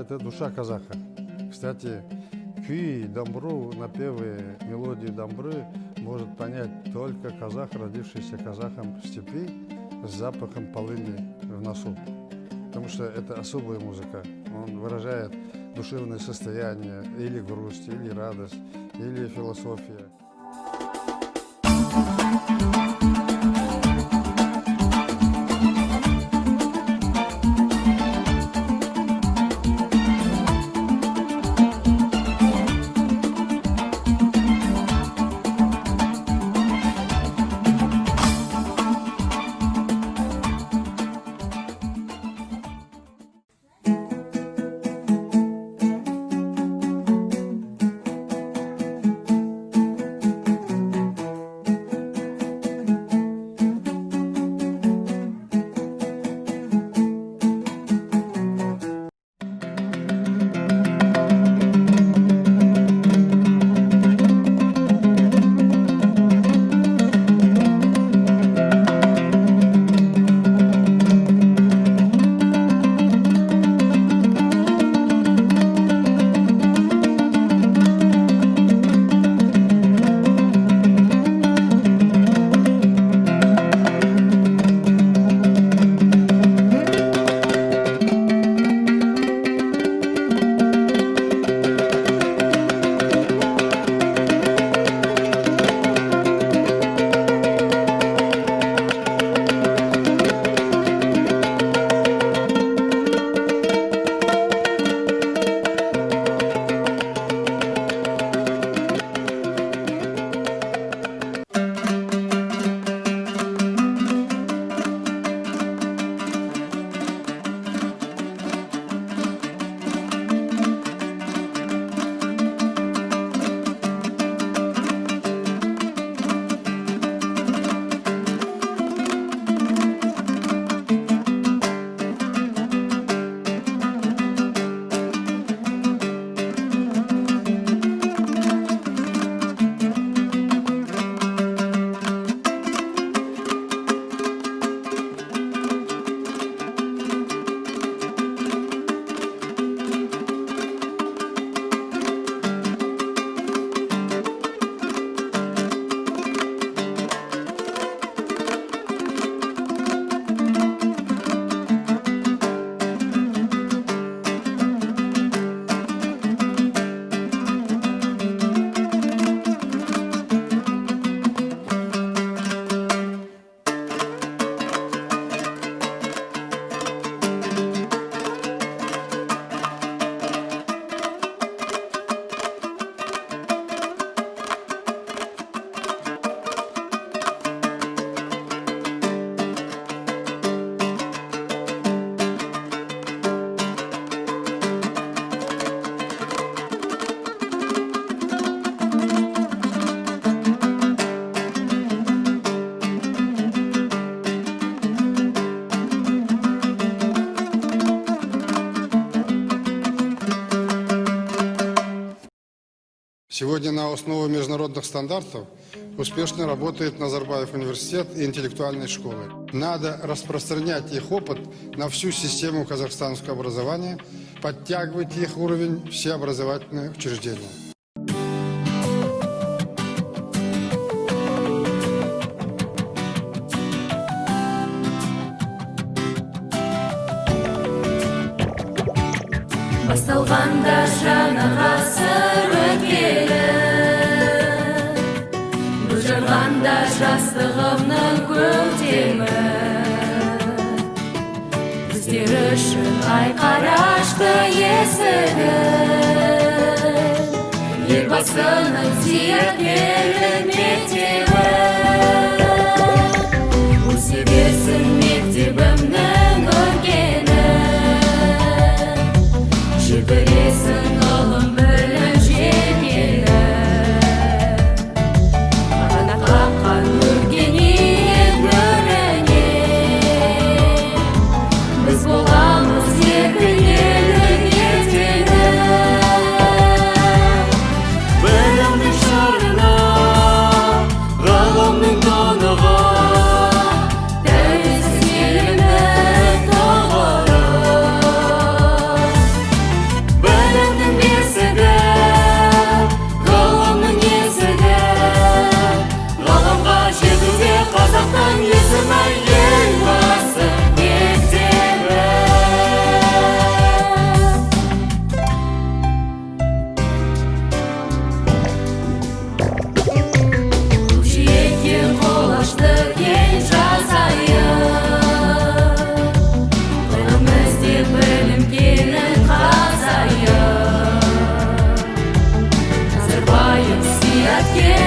это душа казаха. Кстати, кюи, домбру, напевы, мелодии домбры может понять только казах, родившийся казахом в степи с запахом полыни в носу. Потому что это особая музыка. Он выражает душевное состояние, или грусть, или радость, или философия. Сегодня на основе международных стандартов успешно работает Назарбаев университет и интеллектуальные школы. Надо распространять их опыт на всю систему казахстанского образования, подтягивать их уровень все образовательные учреждения. Басталғанда жаңа ғасыр өткелі, бұлжырғанда жастығымның көктемі, біздер үшін айқар ашты есігі, елбасының зияткерлі мектебі. Өсе берсін мектебімнің өркені, жібересің ғылым білім жекелі, ана қаққан өркениет өріне, біз боламыз екі елдің ертеңі. Білімнің шарына, ғылымның тонығы, тәуелсіз еліміз Ке